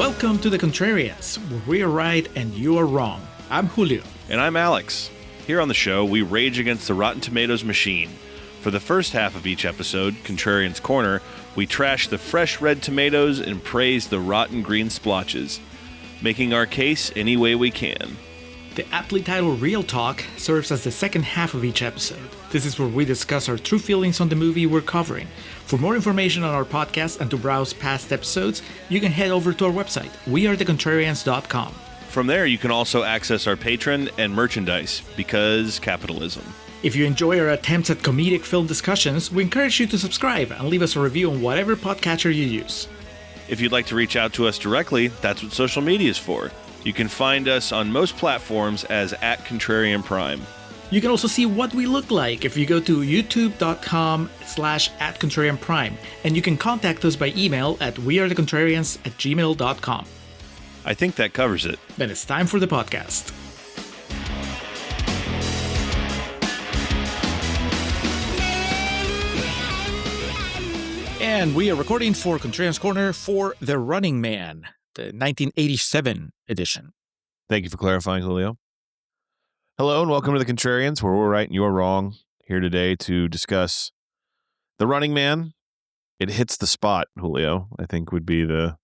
Welcome to the Contrarians, where we are right and you are wrong. I'm Julio. And I'm Alex. Here on the show, we rage against the Rotten Tomatoes machine. For the first half of each episode, Contrarians Corner, we trash the fresh red tomatoes and praise the rotten green splotches, making our case any way we can. The aptly titled Real Talk serves as the second half of each episode. This is where we discuss our true feelings on the movie we're covering. For more information on our podcast and to browse past episodes, you can head over to our website, wearethecontrarians.com. From there, you can also access our Patreon and merchandise, because capitalism. If you enjoy our attempts at comedic film discussions, we encourage you to subscribe and leave us a review on whatever podcatcher you use. If you'd like to reach out to us directly, that's what social media is for. You can find us on most platforms as @ContrarianPrime. You can also see what we look like if you go to youtube.com/@ContrarianPrime, and you can contact us by email at wearethecontrarians@gmail.com. I think that covers it. Then it's time for the podcast. And we are recording for Contrarians Corner for The Running Man, the 1987 edition. Thank you for clarifying, Julio. Hello and welcome to the Contrarians, where we're right and you're wrong. Here today to discuss The Running Man. It hits the spot, Julio, I think would be the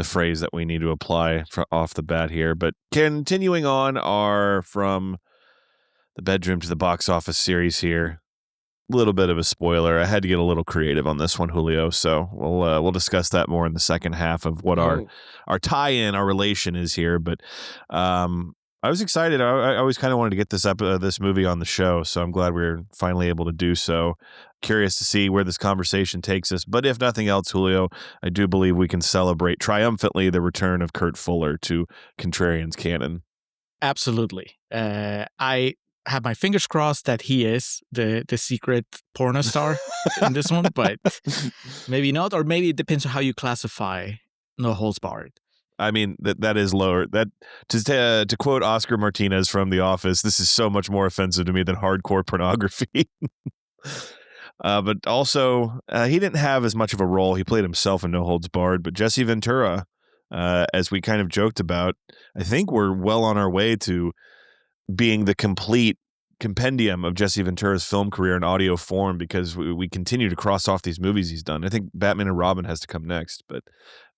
phrase that we need to apply off the bat here. But continuing on our From the Bedroom to the Box Office series here. A little bit of a spoiler. I had to get a little creative on this one, Julio. So we'll discuss that more in the second half of what our tie-in, our relation is here. But I was excited. I always kind of wanted to get this movie on the show, so I'm glad we're finally able to do so. Curious to see where this conversation takes us. But if nothing else, Julio, I do believe we can celebrate triumphantly the return of Kurt Fuller to Contrarians canon. Absolutely. I have my fingers crossed that he is the secret porno star in this one, but maybe not, or maybe it depends on how you classify No Holds Barred. I mean, that is lower. That to quote Oscar Martinez from The Office, this is so much more offensive to me than hardcore pornography. But also, he didn't have as much of a role. He played himself in No Holds Barred, but Jesse Ventura, as we kind of joked about, I think we're well on our way to being the complete compendium of Jesse Ventura's film career in audio form, because we continue to cross off these movies he's done. I think Batman and Robin has to come next, but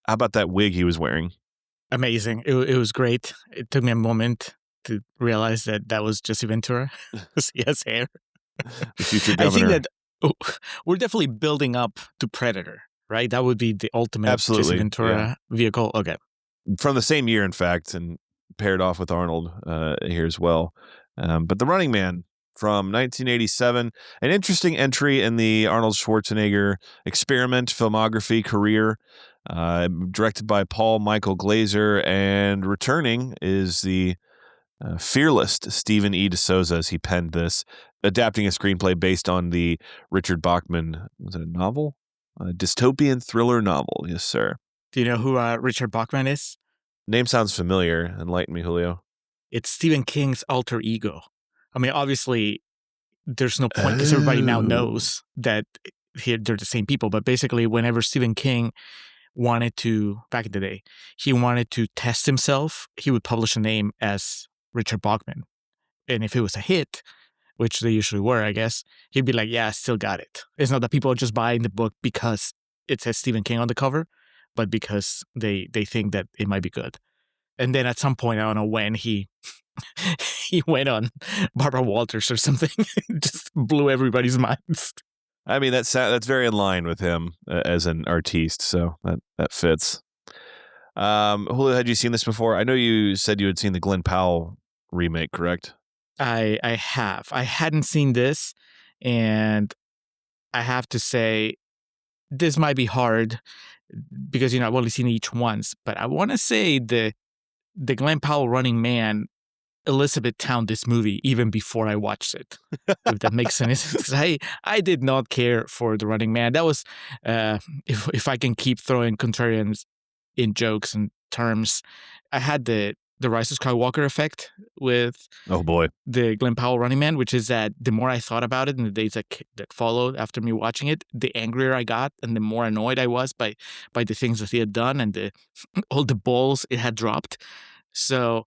how about that wig he was wearing? Amazing. It was great. It took me a moment to realize that was Jesse Ventura. He has hair. The future governor. I think that we're definitely building up to Predator, right? That would be the ultimate Jesse Ventura vehicle. Okay. From the same year, in fact, and paired off with Arnold here as well. But The Running Man from 1987, an interesting entry in the Arnold Schwarzenegger experiment filmography career, directed by Paul Michael Glaser, and returning is the fearless Stephen E. D'Souza as he penned this, adapting a screenplay based on the Richard Bachman, was it a novel? A dystopian thriller novel, yes, sir. Do you know who Richard Bachman is? Name sounds familiar. Enlighten me, Julio. It's Stephen King's alter ego. I mean, obviously, there's no point because everybody now knows that they're the same people. But basically, whenever Stephen King wanted to, back in the day, he wanted to test himself, he would publish a name as Richard Bachman. And if it was a hit, which they usually were, I guess, he'd be like, yeah, I still got it. It's not that people are just buying the book because it says Stephen King on the cover, but because they think that it might be good. And then at some point, I don't know when, he went on Barbara Walters or something, just blew everybody's minds. I mean, that's very in line with him as an artiste, so that fits. Julio, had you seen this before? I know you said you had seen the Glen Powell remake, correct? I have. I hadn't seen this, and I have to say, this might be hard because, I've only seen each once, but I want to say the Glen Powell Running Man Elizabethtown this movie even before I watched it, if that makes sense. Because I did not care for The Running Man. That was, if I can keep throwing contrarians in jokes and terms, I had the the Rise of Skywalker effect with Oh boy. the Glen Powell Running Man, which is that the more I thought about it in the days that followed after me watching it, the angrier I got and the more annoyed I was by the things that he had done and all the balls it had dropped. So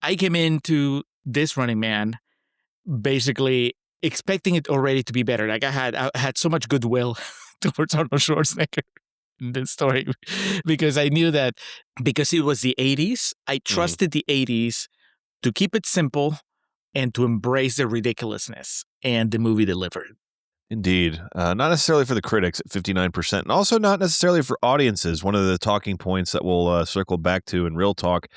I came into this Running Man basically expecting it already to be better. Like I had so much goodwill towards Arnold Schwarzenegger in this story because I knew that because it was the 80s, I trusted the 80s to keep it simple and to embrace the ridiculousness, and the movie delivered. Indeed. Not necessarily for the critics at 59%, and also not necessarily for audiences. One of the talking points that we'll circle back to in Real Talk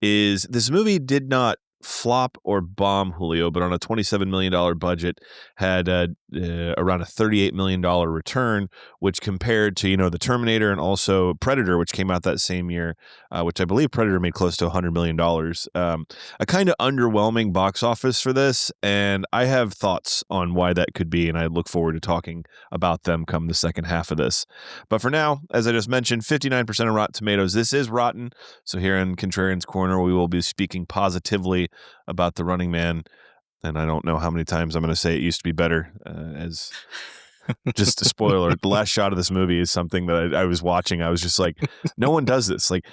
is this movie did not flop or bomb, Julio, but on a $27 million budget had around a $38 million return, which compared to, the Terminator and also Predator, which came out that same year, which I believe Predator made close to $100 million. A kind of underwhelming box office for this, and I have thoughts on why that could be, and I look forward to talking about them come the second half of this. But for now, as I just mentioned, 59% of Rotten Tomatoes. This is rotten, so here in Contrarians Corner, we will be speaking positively about The Running Man, and I don't know how many times I'm going to say it used to be better. As just a spoiler, the last shot of this movie is something that I was watching. I was just like, no one does this. Like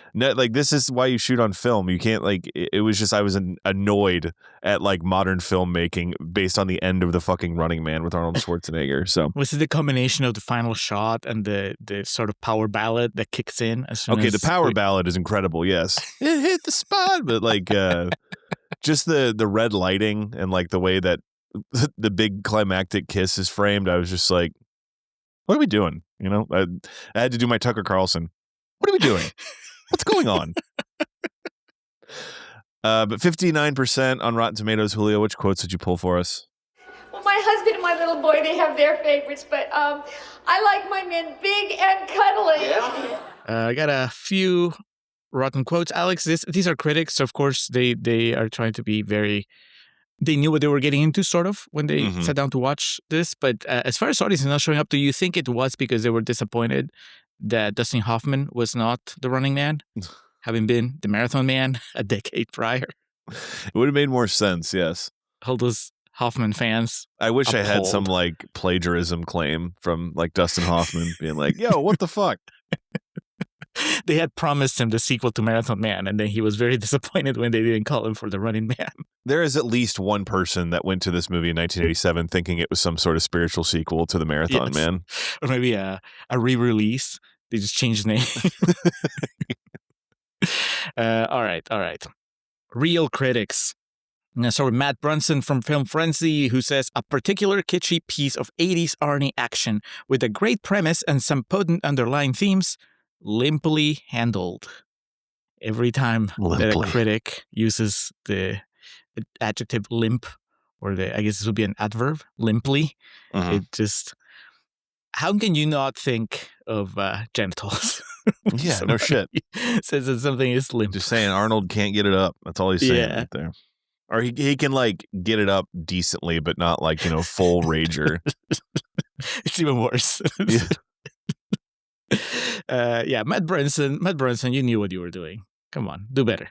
this is why you shoot on film. You can't it was just I was annoyed at modern filmmaking based on the end of The fucking Running Man with Arnold Schwarzenegger. So was it the combination of the final shot and the sort of power ballad that kicks in as soon as the power ballad is incredible. Yes, it hit the spot, but just the red lighting and the way that the big climactic kiss is framed, I was just like, what are we doing? I had to do my Tucker Carlson. What are we doing? What's going on? But 59% on Rotten Tomatoes. Julio, which quotes did you pull for us? Well, my husband and my little boy, they have their favorites, but I like my men big and cuddly. Yeah. I got a few rotten quotes. Alex, these are critics. So of course, they are trying to be very... They knew what they were getting into, sort of, when they sat down to watch this. But as far as audience not showing up, do you think it was because they were disappointed that Dustin Hoffman was not the Running Man, having been the Marathon Man a decade prior? It would have made more sense, yes. All those Hoffman fans. I wish appalled. I had some plagiarism claim from Dustin Hoffman being like, yo, what the fuck? They had promised him the sequel to Marathon Man, and then he was very disappointed when they didn't call him for the Running Man. There is at least one person that went to this movie in 1987 thinking it was some sort of spiritual sequel to the Marathon Man. Or maybe a re-release. They just changed the name. All right. Real critics. So Matt Brunson from Film Frenzy, who says, a particular kitschy piece of 80s Arnie action with a great premise and some potent underlying themes, limply handled. Every time that a critic uses the adjective limp, or I guess this would be an adverb, limply, it just... How can you not think of genitals? Yeah, no shit. Says that something is limp. Just saying Arnold can't get it up. That's all he's saying right there. Or he can get it up decently, but not full rager. It's even worse. Matt Brunson, you knew what you were doing. Come on, do better.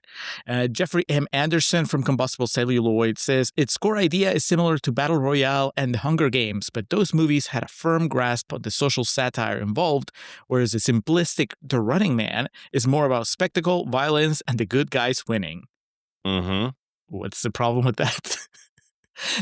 Jeffrey M. Anderson from Combustible Celluloid says, its core idea is similar to Battle Royale and The Hunger Games, but those movies had a firm grasp on the social satire involved, whereas the simplistic The Running Man is more about spectacle, violence, and the good guys winning. Mm-hmm. What's the problem with that?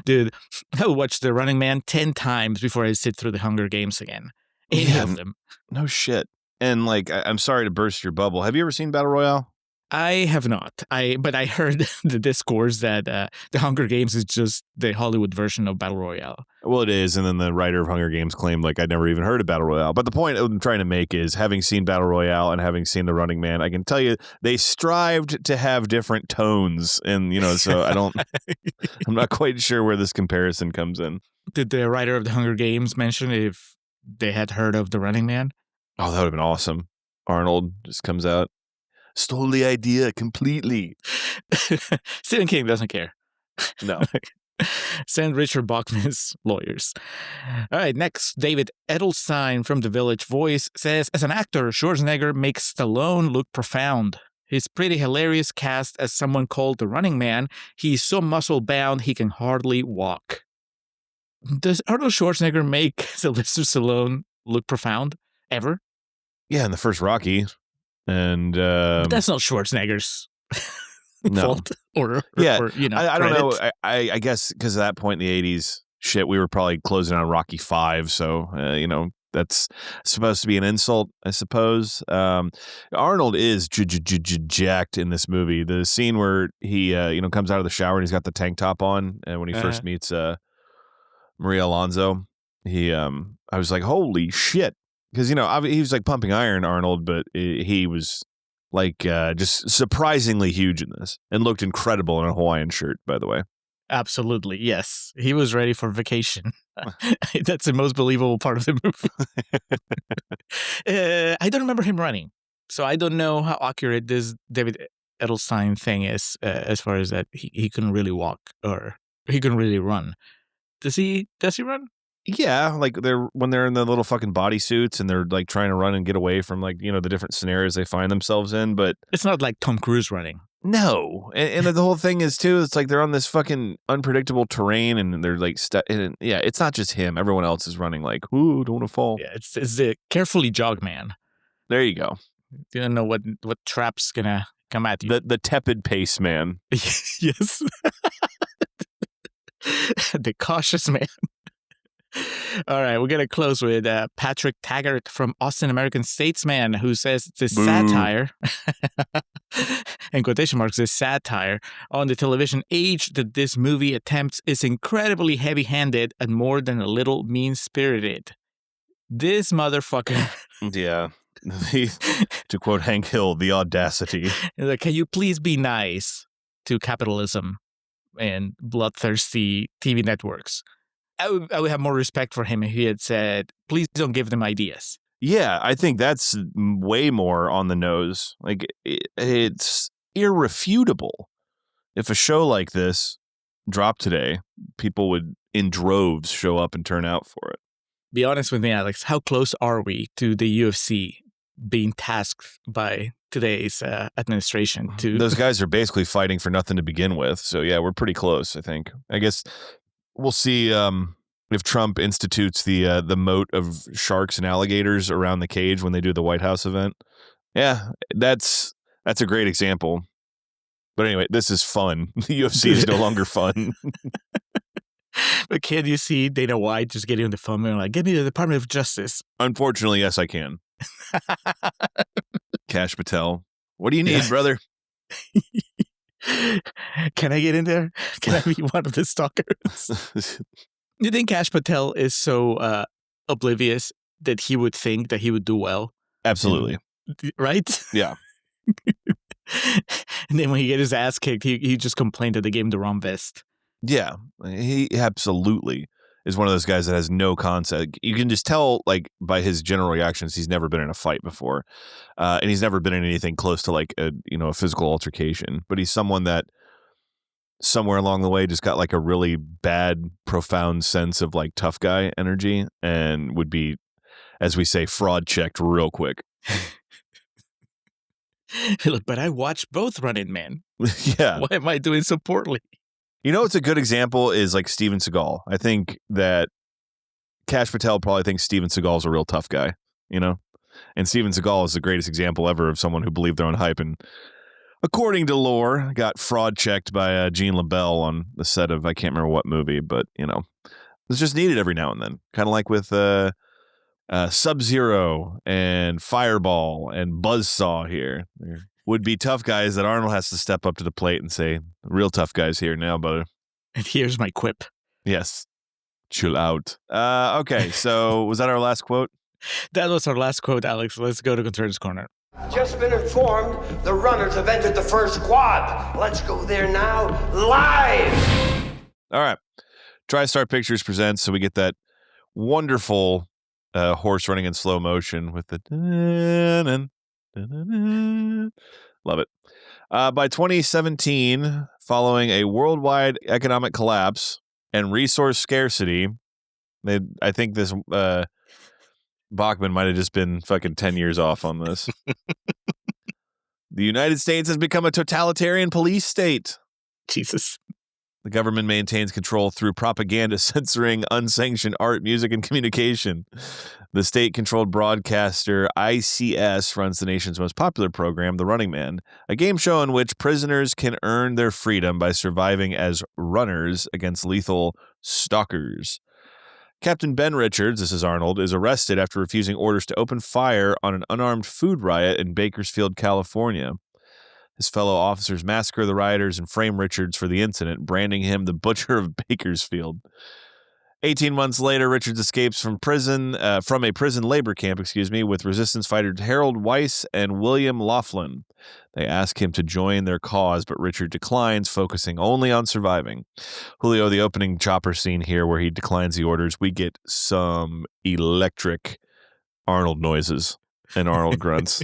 Dude, I would watch The Running Man 10 times before I sit through The Hunger Games again. Any of them. No shit. And I'm sorry to burst your bubble. Have you ever seen Battle Royale? I have not. But I heard the discourse that The Hunger Games is just the Hollywood version of Battle Royale. Well, it is. And then the writer of Hunger Games claimed I'd never even heard of Battle Royale. But the point I'm trying to make is, having seen Battle Royale and having seen The Running Man, I can tell you they strived to have different tones. And, so I'm not quite sure where this comparison comes in. Did the writer of The Hunger Games mention if they had heard of The Running Man? Oh, that would have been awesome. Arnold just comes out. Stole the idea completely. Stephen King doesn't care. No. Send Richard Bachman's lawyers. All right, next, David Edelstein from The Village Voice says, as an actor, Schwarzenegger makes Stallone look profound. His pretty hilarious cast as someone called the Running Man. He's so muscle-bound he can hardly walk. Does Arnold Schwarzenegger make Sylvester Stallone look profound? Ever? Yeah, in the first Rocky. And But that's not Schwarzenegger's fault or I don't know. credit. I guess because at that point in the 80s, shit, we were probably closing on Rocky 5. So, that's supposed to be an insult, I suppose. Arnold is jacked in this movie. The scene where he, comes out of the shower and he's got the tank top on, and when he first meets Maria Alonso, I was like, holy shit. Because, he was like pumping iron, Arnold, but he was like just surprisingly huge in this and looked incredible in a Hawaiian shirt, by the way. Absolutely, yes. He was ready for vacation. That's the most believable part of the movie. I don't remember him running, so I don't know how accurate this David Edelstein thing is as far as that he couldn't really walk or he couldn't really run. Does he run? Yeah, like when they're in the little fucking bodysuits and they're like trying to run and get away from like, the different scenarios they find themselves in, but it's not like Tom Cruise running. No. And the whole thing is too, it's like they're on this fucking unpredictable terrain and they're like it's not just him. Everyone else is running like, ooh, don't want to fall. Yeah, it's the carefully jog man. There you go. You don't know what trap's gonna come at you. The tepid pace man. Yes. The cautious man. All right, we're going to close with Patrick Taggart from Austin American Statesman, who says the satire, in quotation marks, the satire on the television age that this movie attempts is incredibly heavy-handed and more than a little mean-spirited. This motherfucker. Yeah. To quote Hank Hill, the audacity. Like, can you please be nice to capitalism and bloodthirsty TV networks? I would have more respect for him if he had said, please don't give them ideas. Yeah, I think that's way more on the nose. Like, it's irrefutable. If a show like this dropped today, people would, in droves, show up and turn out for it. Be honest with me, Alex. How close are we to the UFC being tasked by today's administration? Those guys are basically fighting for nothing to begin with. So, yeah, we're pretty close, I think. I guess we'll see if Trump institutes the moat of sharks and alligators around the cage when they do the White House event. Yeah, that's a great example. But anyway, this is fun. The UFC is no longer fun. But can you see Dana White just getting on the phone and like, get me to the Department of Justice? Unfortunately, yes, I can. Kash Patel. What do you need, brother? Can I get in there? Can I be one of the stalkers? You think Kash Patel is so oblivious that he would think that he would do well? Absolutely. Right? Yeah. And then when he get his ass kicked, he just complained that they gave him the wrong vest. Yeah, he absolutely is one of those guys that has no concept. You can just tell, like, by his general reactions, he's never been in a fight before, and he's never been in anything close to like a physical altercation. But he's someone that somewhere along the way just got like a really bad, profound sense of like tough guy energy and would be, as we say, fraud checked real quick. Look, but I watched both Running Man. Yeah. Why am I doing so poorly? What's a good example is like Steven Seagal. I think that Kash Patel probably thinks Steven Seagal's a real tough guy, And Steven Seagal is the greatest example ever of someone who believed their own hype and, according to lore, got fraud checked by Gene LaBelle on the set of, I can't remember what movie, but, it's just needed every now and then. Kind of like with Sub-Zero and Fireball and Buzzsaw here. There would be tough guys that Arnold has to step up to the plate and say, real tough guys here now, brother. And here's my quip. Yes. Chill out. Okay, so was that our last quote? That was our last quote, Alex. Let's go to Contrarians Corner. Just been informed the runners have entered the first quad. Let's go there now, live. All right. TriStar Pictures presents, so we get that wonderful horse running in slow motion with the love it. By 2017, following a worldwide economic collapse and resource scarcity, I think this Bachman might have just been fucking 10 years off on this. The United States has become a totalitarian police state. Jesus. The government maintains control through propaganda, censoring unsanctioned art, music, and communication. The state-controlled broadcaster ICS runs the nation's most popular program, The Running Man, a game show in which prisoners can earn their freedom by surviving as runners against lethal stalkers. Captain Ben Richards, this is Arnold, is arrested after refusing orders to open fire on an unarmed food riot in Bakersfield, California. His fellow officers massacre the rioters and frame Richards for the incident, branding him the Butcher of Bakersfield. 18 months later, Richards escapes from a prison labor camp, with resistance fighters Harold Weiss and William Laughlin. They ask him to join their cause, but Richard declines, focusing only on surviving. Julio, the opening chopper scene here where he declines the orders, we get some electric Arnold noises and Arnold grunts.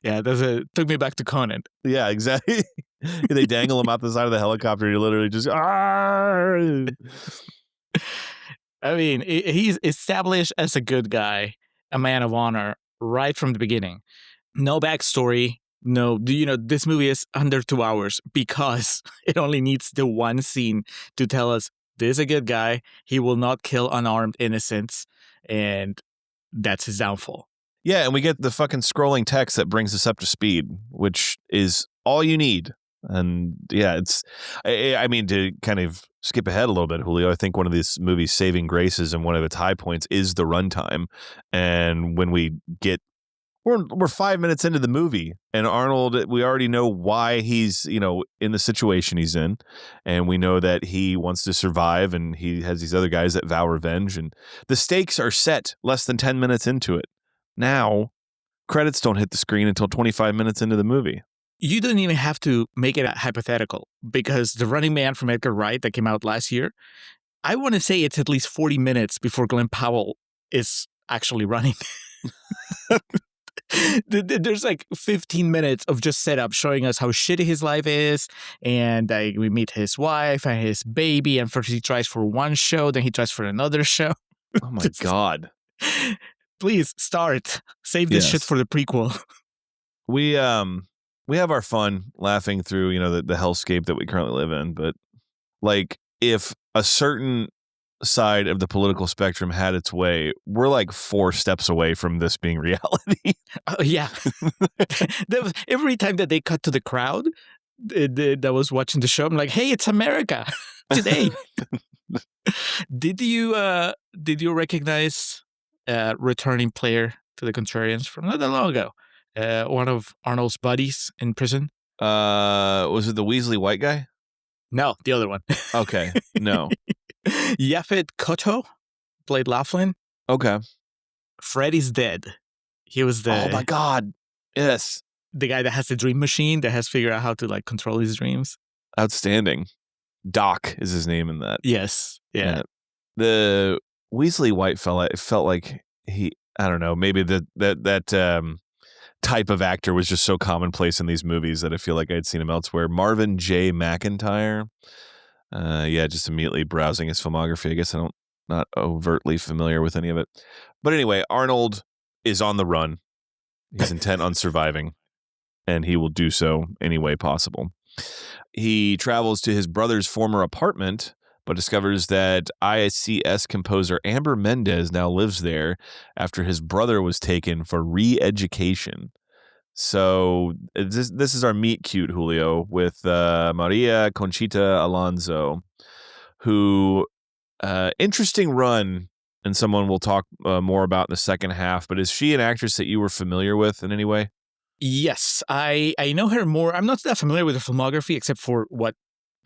Yeah, took me back to Conan. Yeah, exactly. They dangle him out the side of the helicopter. He literally just. Arr! I mean, he's established as a good guy, a man of honor, right from the beginning. No backstory. No, this movie is under 2 hours because it only needs the one scene to tell us this is a good guy. He will not kill unarmed innocents, and that's his downfall. Yeah, and we get the fucking scrolling text that brings us up to speed, which is all you need. And yeah, I mean, to kind of skip ahead a little bit, Julio, I think one of this movie's saving graces and one of its high points is the runtime. And when we're 5 minutes into the movie, and Arnold, we already know why he's, in the situation he's in. And we know that he wants to survive, and he has these other guys that vow revenge. And the stakes are set less than 10 minutes into it. Now, credits don't hit the screen until 25 minutes into the movie. You don't even have to make it hypothetical, because The Running Man from Edgar Wright that came out last year, I want to say it's at least 40 minutes before Glen Powell is actually running. There's like 15 minutes of just setup showing us how shitty his life is, and we meet his wife and his baby, and first he tries for one show, then he tries for another show. Oh my God. Please start. Save this shit for the prequel. We have our fun laughing through, the hellscape that we currently live in. But like, if a certain side of the political spectrum had its way, we're like 4 steps away from this being reality. Yeah. Every time that they cut to the crowd that was watching the show, I'm like, hey, it's America today. Did you recognize returning player to the Contrarians from not that long ago? One of Arnold's buddies in prison. Was it the Weasley white guy? No, the other one. Okay, no. Yaphet Kotto played Laughlin. Okay. Freddy's dead. He was Oh my God. Yes. The guy that has the dream machine that has figured out how to like control his dreams. Outstanding. Doc is his name in that. Yes. Yeah. The Weasley white fella, it felt like I don't know, maybe that type of actor was just so commonplace in these movies that I feel like I'd seen him elsewhere. Marvin J. McIntyre. Just immediately browsing his filmography. I guess not overtly familiar with any of it. But anyway, Arnold is on the run. He's intent on surviving, and he will do so any way possible. He travels to his brother's former apartment, but discovers that ICS composer Amber Mendez now lives there after his brother was taken for re-education. So this is our meet cute, Julio, with Maria Conchita Alonso, who interesting run, and someone we'll talk more about in the second half. But is she an actress that you were familiar with in any way? Yes, I know her more. I'm not that familiar with her filmography, except for what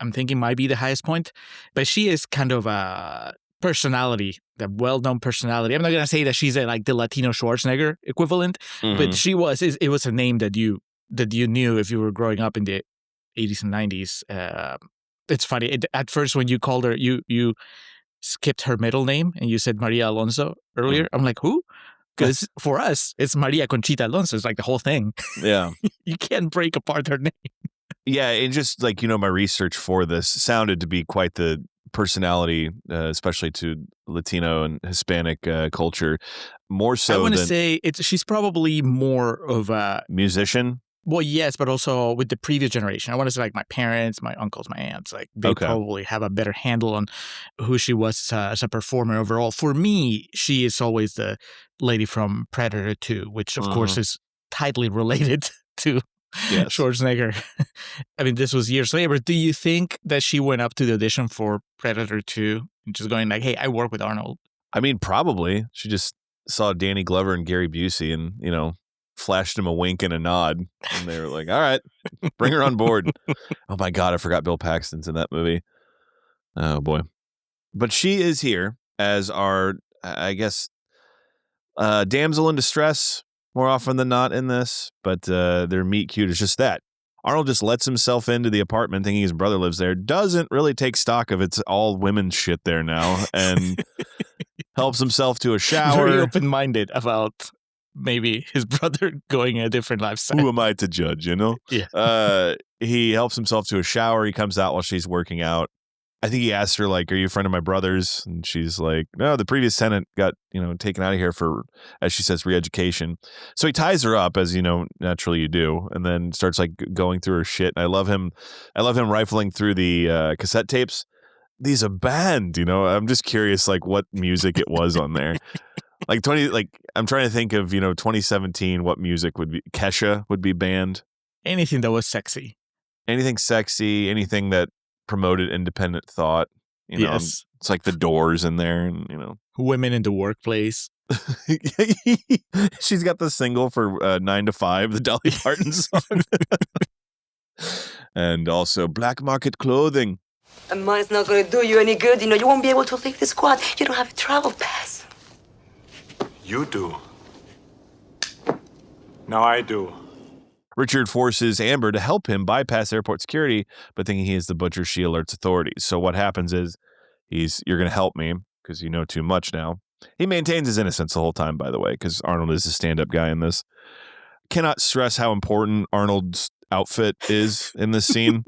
I'm thinking might be the highest point. But she is kind of a personality, a well-known personality. I'm not going to say that she's like the Latino Schwarzenegger equivalent, but she was. It was a name that you knew if you were growing up in the 80s and 90s. It's funny. At first, when you called her, you skipped her middle name and you said Maria Alonso earlier. I'm like, who? Because for us, it's Maria Conchita Alonso. It's like the whole thing. Yeah. You can't break apart her name. Yeah, and just like, my research for this sounded to be quite the personality, especially to Latino and Hispanic culture. More so I want to say she's probably more of a musician. Well, yes, but also with the previous generation. I want to say like my parents, my uncles, my aunts, like they probably have a better handle on who she was as a performer overall. For me, she is always the lady from Predator 2, which of course is tightly related to Schwarzenegger. I mean, this was years later. Do you think that she went up to the audition for Predator 2 and just going like, hey, I work with Arnold? I mean, probably. She just saw Danny Glover and Gary Busey and, flashed him a wink and a nod. And they were like, all right, bring her on board. Oh, my God, I forgot Bill Paxton's in that movie. Oh, boy. But she is here as our, I guess, damsel in distress more often than not in this. But their meet cute is just that. Arnold just lets himself into the apartment thinking his brother lives there. Doesn't really take stock of it's all women's shit there now. And helps himself to a shower. Very open-minded about maybe his brother going a different lifestyle. Who am I to judge, Yeah. He helps himself to a shower. He comes out while she's working out. I think he asked her, like, are you a friend of my brother's? And she's like, no, the previous tenant got, taken out of here for, as she says, re-education. So he ties her up, as, naturally you do, and then starts, like, going through her shit. And I love him rifling through the cassette tapes. These are banned, I'm just curious, like, what music it was on there. I'm trying to think of, 2017, what music would be, Kesha would be banned. Anything that was sexy. Anything sexy, anything that promoted independent thought. Yes. It's like the Doors in there, and, Women in the workplace. She's got the single for 9 to 5, the Dolly Parton song. And also black market clothing. And money's not going to do you any good. You won't be able to leave the squad. You don't have a travel pass. You do. No, I do. Richard forces Amber to help him bypass airport security, but thinking he is the butcher, she alerts authorities. So what happens is you're going to help me because you know too much now. He maintains his innocence the whole time, by the way, because Arnold is a stand-up guy in this. Cannot stress how important Arnold's outfit is in this scene.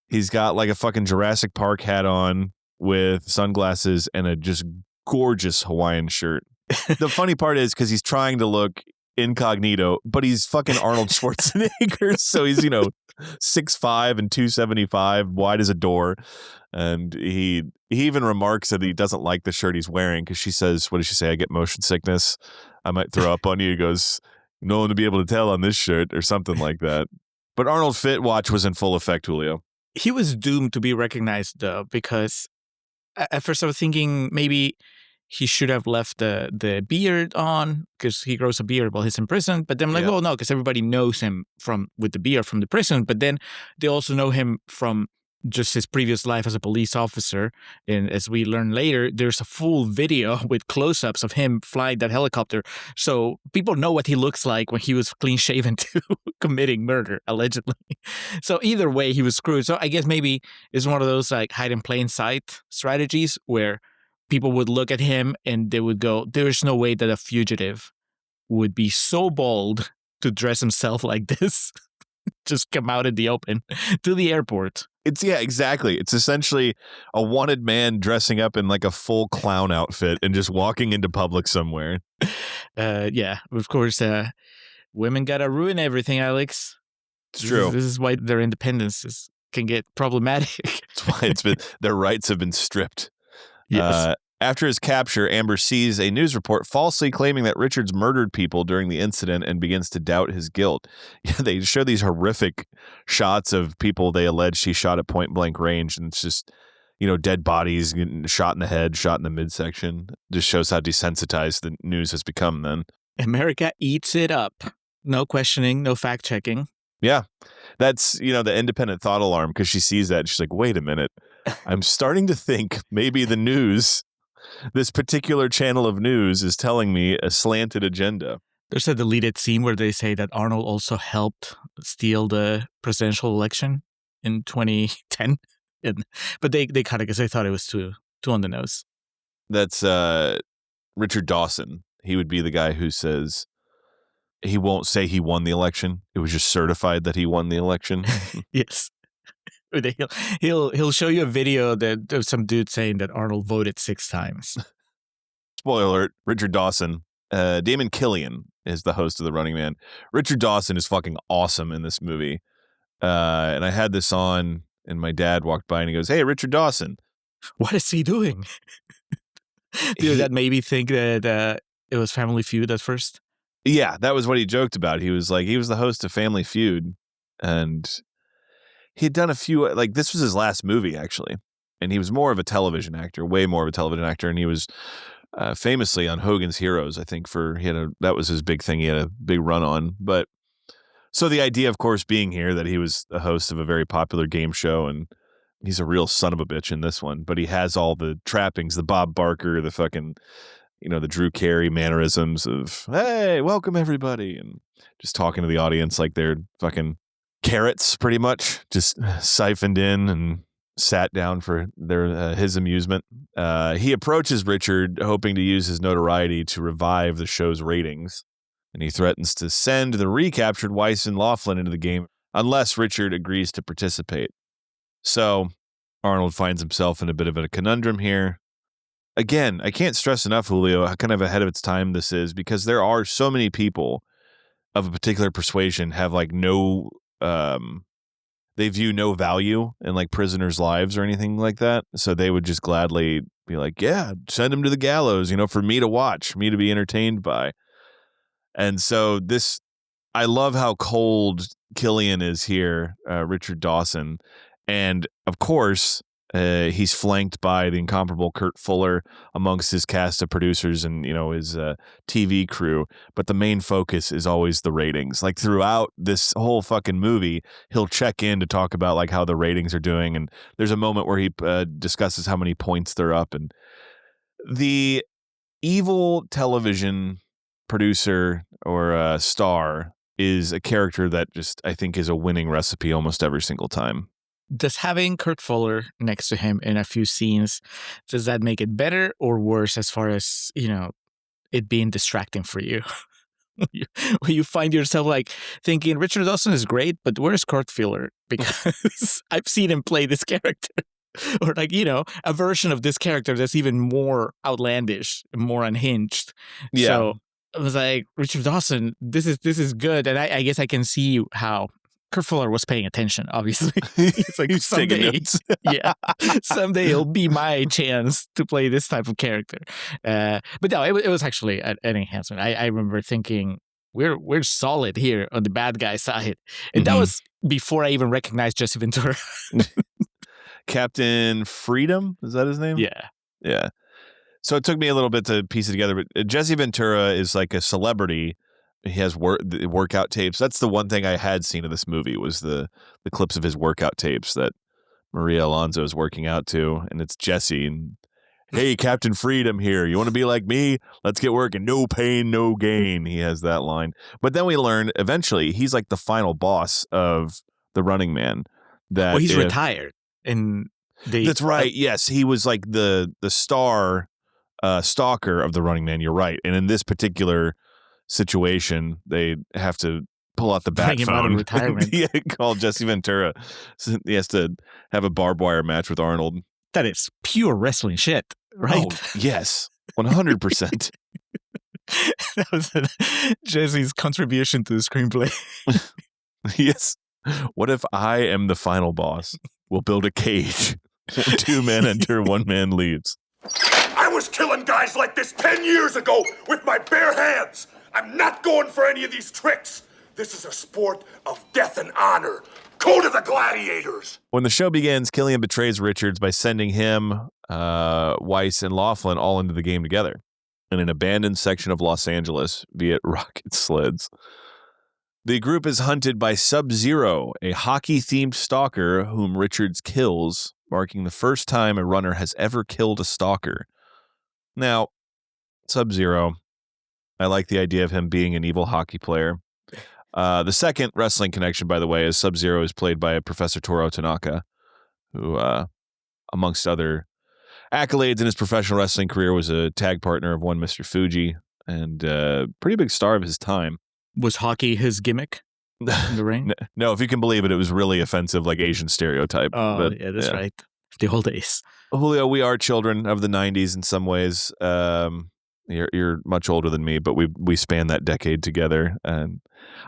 He's got like a fucking Jurassic Park hat on with sunglasses and a just gorgeous Hawaiian shirt. The funny part is because he's trying to look incognito, but he's fucking Arnold Schwarzenegger. So he's, 6'5" and 275, wide as a door. And he even remarks that he doesn't like the shirt he's wearing because she says, what does she say? I get motion sickness. I might throw up on you. He goes, no one to be able to tell on this shirt or something like that. But Arnold Fit Watch was in full effect, Julio. He was doomed to be recognized, though, because at first I was thinking maybe he should have left the beard on because he grows a beard while he's in prison. But then I'm like, oh, no, because everybody knows him with the beard from the prison. But then they also know him from just his previous life as a police officer. And as we learn later, there's a full video with close-ups of him flying that helicopter. So people know what he looks like when he was clean-shaven to committing murder, allegedly. So either way, he was screwed. So I guess maybe it's one of those like hide in plain sight strategies where people would look at him and they would go, there's no way that a fugitive would be so bold to dress himself like this. Just come out in the open to the airport. Exactly. It's essentially a wanted man dressing up in like a full clown outfit and just walking into public somewhere. Of course, women gotta ruin everything, Alex. It's true. This is why their independence can get problematic. That's why their rights have been stripped. Yes. After his capture, Amber sees a news report falsely claiming that Richards murdered people during the incident and begins to doubt his guilt. They show these horrific shots of people they allege he shot at point blank range, and it's just, dead bodies getting shot in the head, shot in the midsection. Just shows how desensitized the news has become then. America eats it up. No questioning, no fact checking. Yeah. That's, the independent thought alarm, because she sees that. She's like, wait a minute. I'm starting to think maybe the news, this particular channel of news, is telling me a slanted agenda. There's a deleted scene where they say that Arnold also helped steal the presidential election in 2010. But they cut it because they thought it was too on the nose. That's Richard Dawson. He would be the guy who says he won't say he won the election. It was just certified that he won the election. Yes. He'll show you a video that there's some dude saying that Arnold voted 6 times. Spoiler alert, Richard Dawson. Damon Killian is the host of The Running Man. Richard Dawson is fucking awesome in this movie. And I had this on, and my dad walked by and he goes, "Hey, Richard Dawson." What is he doing? Dude, that made me think that it was Family Feud at first. Yeah, that was what he joked about. He was the host of Family Feud, and he had done a few, like, this was his last movie, actually. And he was more of a television actor, way more of a television actor. And he was famously on Hogan's Heroes, I think, that was his big thing. He had a big run on. But so the idea, of course, being here that he was a host of a very popular game show, and he's a real son of a bitch in this one, but he has all the trappings, the Bob Barker, the fucking, the Drew Carey mannerisms of, "Hey, welcome everybody," and just talking to the audience like they're fucking carrots, pretty much, just siphoned in and sat down for his amusement. He approaches Richard hoping to use his notoriety to revive the show's ratings, and he threatens to send the recaptured Weiss and Laughlin into the game unless Richard agrees to participate. So Arnold finds himself in a bit of a conundrum here. Again, I can't stress enough, Julio, how kind of ahead of its time this is, because there are so many people of a particular persuasion have like no, they view no value in like prisoners' lives or anything like that. So they would just gladly be like, yeah, send them to the gallows, for me to watch, me to be entertained by. And so I love how cold Killian is here, Richard Dawson. And of course, he's flanked by the incomparable Kurt Fuller amongst his cast of producers and, his TV crew. But the main focus is always the ratings. Like throughout this whole fucking movie, he'll check in to talk about like how the ratings are doing. And there's a moment where he discusses how many points they're up. And the evil television producer or star is a character that just, I think, is a winning recipe almost every single time. Does having Kurt Fuller next to him in a few scenes, does that make it better or worse as far as, it being distracting for you? When you find yourself like thinking Richard Dawson is great, but where's Kurt Fuller? Because I've seen him play this character. Or like, a version of this character that's even more outlandish, more unhinged. Yeah. So I was like, Richard Dawson, this is good. And I guess I can see how Kurt Fuller was paying attention, obviously. It's like He's taking notes. Yeah, someday it'll be my chance to play this type of character. But no, it was actually an enhancement. I remember thinking, we're solid here on the bad guy side. And that was before I even recognized Jesse Ventura. Captain Freedom, is that his name? Yeah. So it took me a little bit to piece it together, but Jesse Ventura is like a celebrity. He has workout tapes. That's the one thing I had seen of this movie was the clips of his workout tapes that Maria Alonso is working out to, and it's Jesse and, "Hey, Captain Freedom here. You want to be like me? Let's get working. No pain, no gain." He has that line. But then we learn eventually he's like the final boss of the Running Man. Well, he's retired. And that's right. Yes, he was like the star stalker of the Running Man. You're right. And in this particular situation, they have to pull out the bat phone. Out of retirement. Yeah, call Jesse Ventura. So he has to have a barbed wire match with Arnold. That is pure wrestling shit, right? Oh, yes, 100%. That was Jesse's contribution to the screenplay. Yes. What if I am the final boss? We'll build a cage. 2 men enter, 1 man leaves. I was killing guys like this 10 years ago with my bare hands. I'm not going for any of these tricks. This is a sport of death and honor. Go to the gladiators. When the show begins, Killian betrays Richards by sending him, Weiss, and Laughlin all into the game together in an abandoned section of Los Angeles via rocket sleds. The group is hunted by Sub-Zero, a hockey-themed stalker whom Richards kills, marking the first time a runner has ever killed a stalker. Now, Sub-Zero, I like the idea of him being an evil hockey player. The second wrestling connection, by the way, is Sub-Zero is played by Professor Toru Tanaka, who, amongst other accolades in his professional wrestling career, was a tag partner of one Mr. Fuji and a pretty big star of his time. Was hockey his gimmick in the ring? No, if you can believe it, it was really offensive, like Asian stereotype. Oh, but, yeah, that's right. The old days. Julio, we are children of the 90s in some ways. You're much older than me, but we span that decade together. And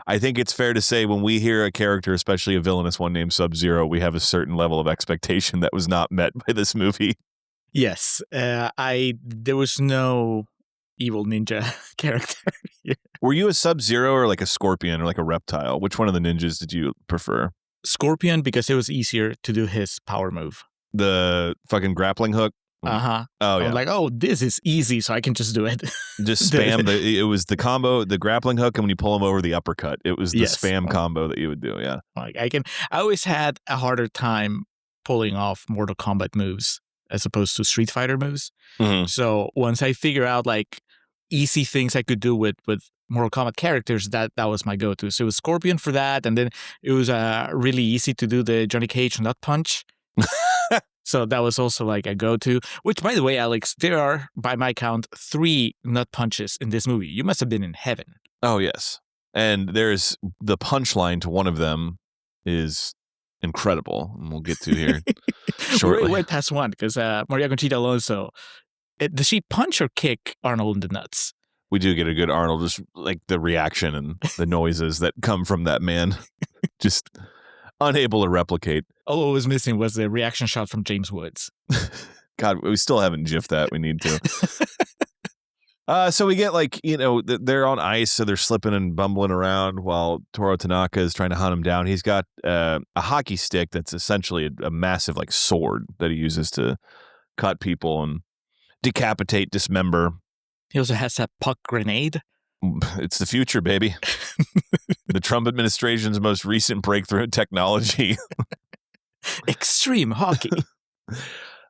I think it's fair to say when we hear a character, especially a villainous one named Sub-Zero, we have a certain level of expectation that was not met by this movie. Yes, there was no evil ninja character here. Were you a Sub-Zero or like a Scorpion or like a Reptile? Which one of the ninjas did you prefer? Scorpion, because it was easier to do his power move. The fucking grappling hook? Uh-huh. Oh, yeah. I'm like, oh, this is easy, so I can just do it. Just spam it was the combo, the grappling hook, and when you pull him over, the uppercut. It was the spam combo that you would do, yeah. Like I always had a harder time pulling off Mortal Kombat moves as opposed to Street Fighter moves. Mm-hmm. So once I figure out like easy things I could do with Mortal Kombat characters, that was my go-to. So it was Scorpion for that, and then it was really easy to do the Johnny Cage nut punch. So that was also like a go-to, which, by the way, Alex, there are, by my count, 3 nut punches in this movie. You must have been in heaven. Oh, yes. And there's the punchline to one of them is incredible, and we'll get to here shortly. We went past one because Maria Conchita Alonso, does she punch or kick Arnold in the nuts? We do get a good Arnold, just like the reaction and the noises that come from that man. Just unable to replicate. All it was missing was the reaction shot from James Woods. God, we still haven't GIFed that. We need to. So we get like, they're on ice, so they're slipping and bumbling around while Toru Tanaka is trying to hunt him down. He's got a hockey stick that's essentially a massive like sword that he uses to cut people and decapitate, dismember. He also has that puck grenade. It's the future, baby. The Trump administration's most recent breakthrough in technology. Extreme hockey.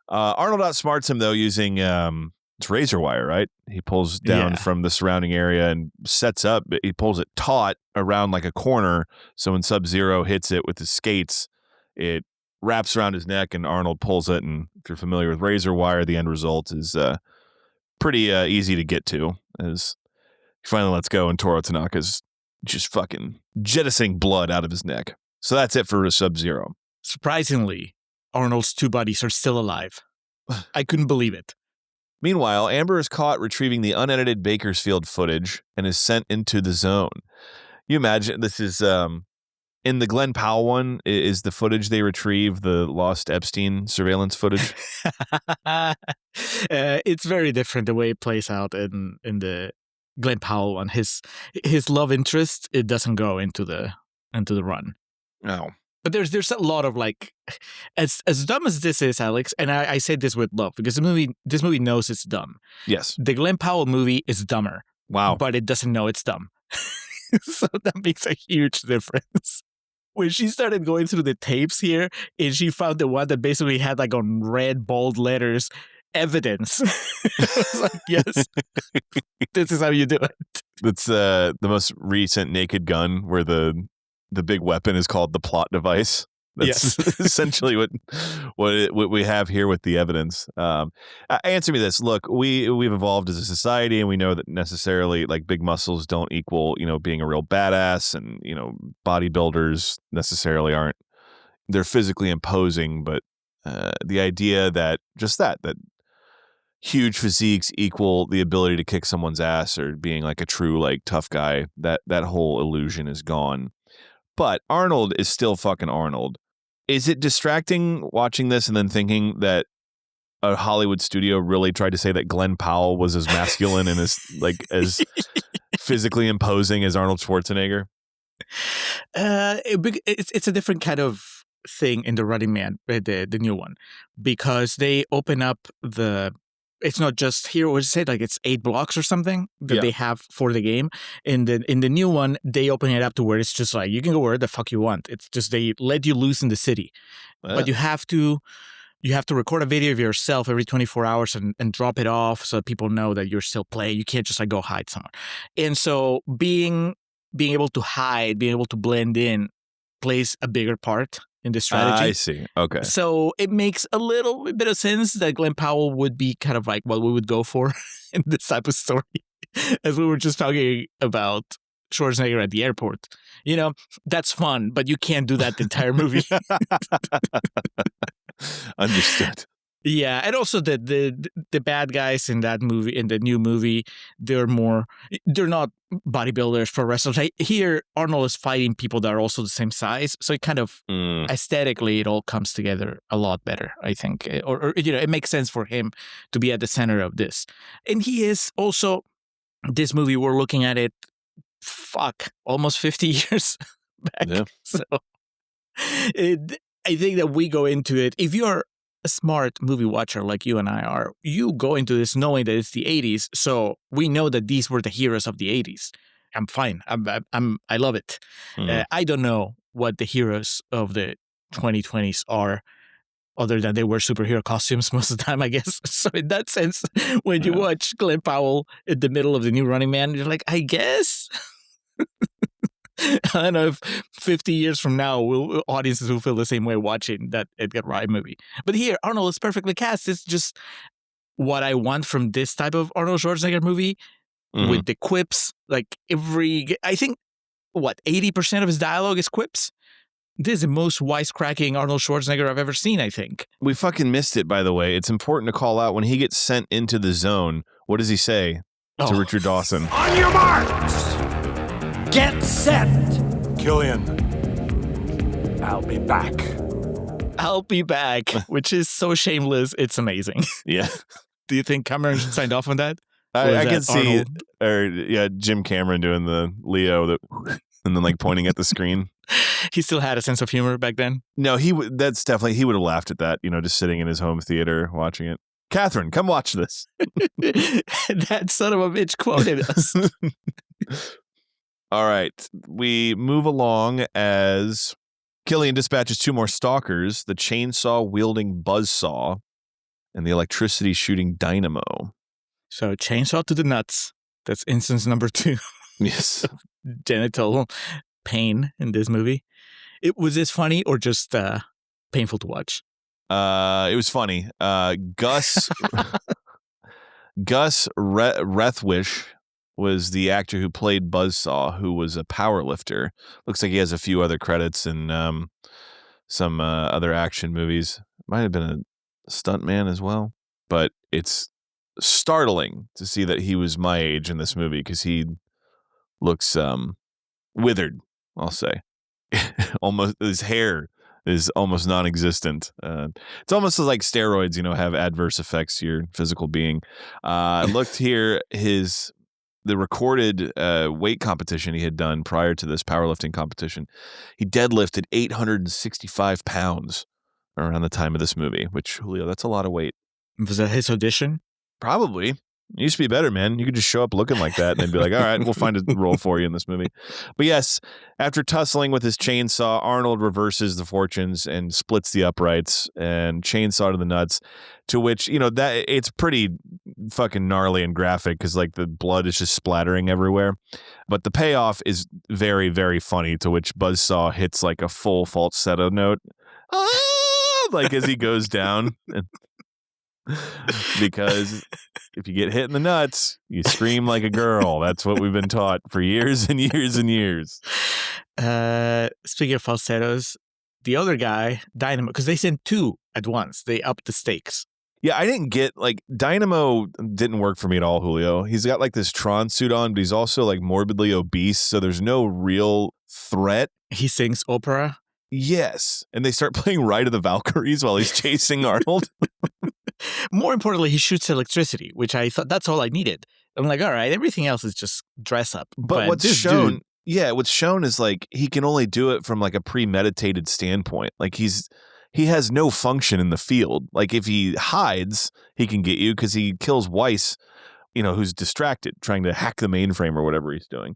Arnold outsmarts him, though, using it's razor wire, right? He pulls down from the surrounding area and sets up. He pulls it taut around like a corner. So when Sub-Zero hits it with his skates, it wraps around his neck and Arnold pulls it. And if you're familiar with razor wire, the end result is pretty easy to get to, as he finally lets go and Toru Tanaka's just fucking jettisoning blood out of his neck. So that's it for Sub-Zero. Surprisingly, Arnold's 2 buddies are still alive. I couldn't believe it. Meanwhile, Amber is caught retrieving the unedited Bakersfield footage and is sent into the zone. You imagine this is in the Glen Powell one, is the footage they retrieve the lost Epstein surveillance footage? It's very different the way it plays out in the Glen Powell one. His love interest, it doesn't go into the run. No. But there's a lot of like, as dumb as this is, Alex, and I say this with love because this movie knows it's dumb. Yes. The Glen Powell movie is dumber. Wow. But it doesn't know it's dumb. So that makes a huge difference. When she started going through the tapes here and she found the one that basically had like on red bold letters, evidence. I was like, yes, this is how you do it. It's the most recent Naked Gun where the big weapon is called the plot device. That's essentially what we have here with the evidence. Answer me this. Look, we've evolved as a society, and we know that necessarily like big muscles don't equal, being a real badass, and bodybuilders necessarily aren't. They're physically imposing, but the idea that that huge physiques equal the ability to kick someone's ass or being like a true like tough guy, that whole illusion is gone. But Arnold is still fucking Arnold. Is it distracting watching this and then thinking that a Hollywood studio really tried to say that Glen Powell was as masculine and as physically imposing as Arnold Schwarzenegger? It's a different kind of thing in the Running Man, the new one, because they open up it's not just here. What say? Like it's 8 blocks or something that they have for the game. In the new one, they open it up to where it's just like you can go where the fuck you want. It's just they let you loose in the city, but you have to record a video of yourself every 24 hours and drop it off so that people know that you're still playing. You can't just like go hide somewhere. And so being able to hide, being able to blend in, plays a bigger part in the strategy. I see. Okay. So it makes a little bit of sense that Glen Powell would be kind of like what we would go for in this type of story. As we were just talking about Schwarzenegger at the airport. That's fun, but you can't do that the entire movie. Understood. Yeah, and also the bad guys in that movie, in the new movie, they're not bodybuilders, pro wrestlers. Here, Arnold is fighting people that are also the same size, so it kind of aesthetically it all comes together a lot better, I think, or it makes sense for him to be at the center of this, and he is also. This movie, we're looking at it, almost 50 years back. Yeah. So I think that we go into it. If you're a smart movie watcher like you and I are, you go into this knowing that it's the 80s. So we know that these were the heroes of the 80s. I'm fine. I love it. I don't know what the heroes of the 2020s are, other than they wear superhero costumes most of the time, I guess. So in that sense, when you watch Glen Powell in the middle of the new Running Man, you're like, I guess. I don't know if 50 years from now, audiences will feel the same way watching that Edgar Wright movie. But here, Arnold is perfectly cast. It's just what I want from this type of Arnold Schwarzenegger movie with the quips. Like I think, 80% of his dialogue is quips? This is the most wisecracking Arnold Schwarzenegger I've ever seen, I think. We fucking missed it, by the way. It's important to call out when he gets sent into the zone. What does he say to Richard Dawson? On your marks! Get set! Killian, I'll be back. I'll be back, which is so shameless. It's amazing. Yeah. Do you think Cameron signed off on that? I can see Jim Cameron doing the Leo and then like pointing at the screen. He still had a sense of humor back then. No, he would have laughed at that, just sitting in his home theater watching it. Catherine, come watch this. That son of a bitch quoted us. All right. We move along as Killian dispatches 2 more stalkers, the chainsaw-wielding buzzsaw and the electricity-shooting dynamo. So chainsaw to the nuts. That's instance number 2. Yes. Genital pain in this movie. Was this funny or just painful to watch? It was funny. Gus Rethwish was the actor who played Buzzsaw, who was a power lifter. Looks like he has a few other credits in some other action movies. Might have been a stuntman as well. But it's startling to see that he was my age in this movie because he looks withered, I'll say. Almost his hair is almost non-existent. It's almost like steroids, have adverse effects to your physical being. I looked here, the recorded weight competition he had done prior to this powerlifting competition. He deadlifted 865 pounds around the time of this movie, which, Julio, that's a lot of weight. Was that his audition? Probably. It used to be better, man. You could just show up looking like that and then be like, all right, we'll find a role for you in this movie. But yes, after tussling with his chainsaw, Arnold reverses the fortunes and splits the uprights and chainsaw to the nuts, to which, that it's pretty fucking gnarly and graphic because like the blood is just splattering everywhere. But the payoff is very, very funny, to which Buzzsaw hits like a full falsetto note, like as he goes down. Because if you get hit in the nuts, you scream like a girl. That's what we've been taught for years and years and years. Speaking of falsettos, the other guy, Dynamo, because they sent 2 at once. They upped the stakes. Yeah, I didn't get, Dynamo didn't work for me at all, Julio. He's got, this Tron suit on, but he's also, morbidly obese, so there's no real threat. He sings opera. Yes, and they start playing Ride of the Valkyries while he's chasing Arnold. More importantly, he shoots electricity, which I thought that's all I needed. I'm like, all right, everything else is just dress up. But what's shown, what's shown is he can only do it from a premeditated standpoint. He has no function in the field. If he hides, he can get you because he kills Weiss, who's distracted trying to hack the mainframe or whatever he's doing.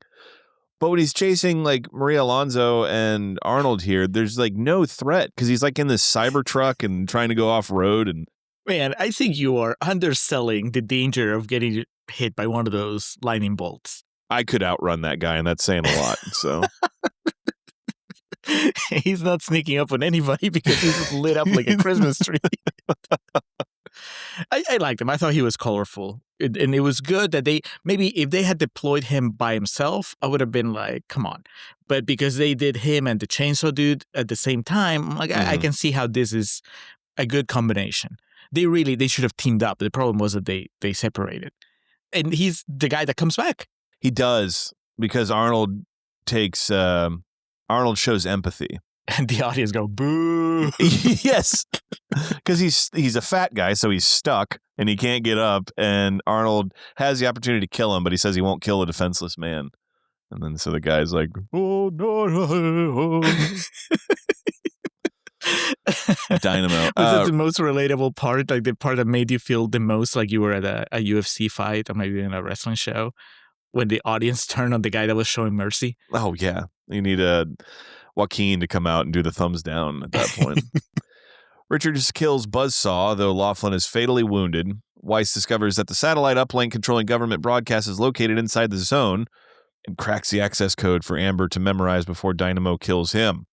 But when he's chasing Maria Alonso and Arnold here, there's no threat because he's in this Cybertruck and trying to go off road. And man, I think you are underselling the danger of getting hit by one of those lightning bolts. I could outrun that guy, and that's saying a lot. So he's not sneaking up on anybody because he's lit up like a Christmas tree. I liked him. I thought he was colorful. And it was good that maybe if they had deployed him by himself, I would have been like, come on. But because they did him and the chainsaw dude at the same time, I'm like, I can see how this is a good combination. They should have teamed up. The problem was that they separated. And he's the guy that comes back. He does, because Arnold shows empathy. And the audience go, boo. Yes, because he's a fat guy, so he's stuck and he can't get up. And Arnold has the opportunity to kill him, but he says he won't kill a defenseless man. And then so the guy's like, oh no. Dynamo. Was it the most relatable part? Like the part that made you feel the most like you were at a UFC fight or maybe in a wrestling show? When the audience turned on the guy that was showing mercy? Oh, yeah. You need Joaquin to come out and do the thumbs down at that point. Richards kills Buzzsaw, though Laughlin is fatally wounded. Weiss discovers that the satellite uplink controlling government broadcast is located inside the zone and cracks the access code for Amber to memorize before Dynamo kills him.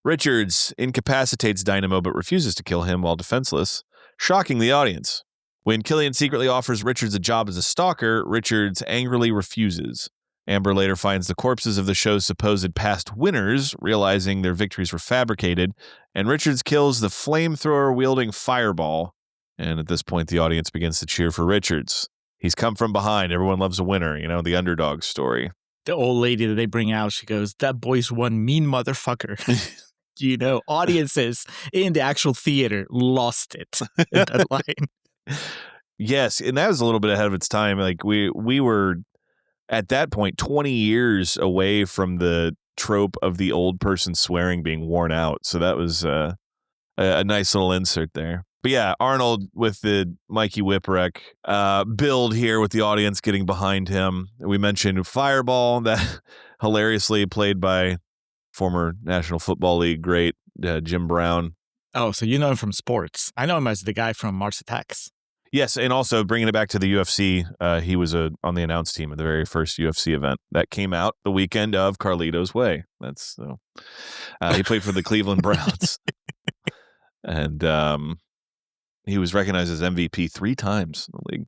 Richards incapacitates Dynamo but refuses to kill him while defenseless, shocking the audience. When Killian secretly offers Richards a job as a stalker, Richards angrily refuses. Amber later finds the corpses of the show's supposed past winners, realizing their victories were fabricated, and Richards kills the flamethrower-wielding Fireball. And at this point, the audience begins to cheer for Richards. He's come from behind. Everyone loves a winner, the underdog story. The old lady that they bring out, she goes, that boy's one mean motherfucker. Audiences in the actual theater lost it in that line. Yes, and that was a little bit ahead of its time. Like we were at that point 20 years away from the trope of the old person swearing being worn out. So that was a nice little insert there. But yeah, Arnold with the Mikey Whipwreck build here with the audience getting behind him. We mentioned Fireball, that hilariously played by former National Football League great Jim Brown. Oh, so you know him from sports. I know him as the guy from Mars Attacks. Yes, and also bringing it back to the UFC, he was on the announce team at the very first UFC event that came out the weekend of Carlito's Way. That's he played for the Cleveland Browns, and he was recognized as MVP 3 times in the league.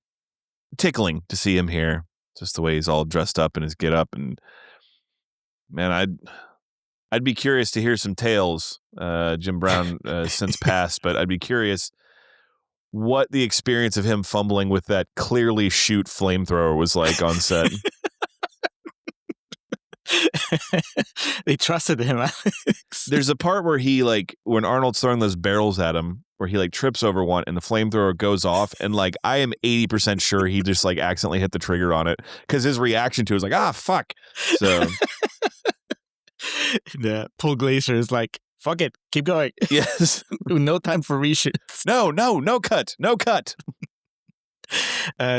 Tickling to see him here, just the way he's all dressed up in his get-up, and man, I'd be curious to hear some tales. Jim Brown since passed, but I'd be curious what the experience of him fumbling with that clearly shoot flamethrower was like on set. They trusted him, Alex. There's a part where he when Arnold's throwing those barrels at him, where he trips over one and the flamethrower goes off, and I am 80% sure he just accidentally hit the trigger on it because his reaction to it was fuck. So Paul Glaser is like, fuck it, keep going. Yes. No time for reshoots. No cut.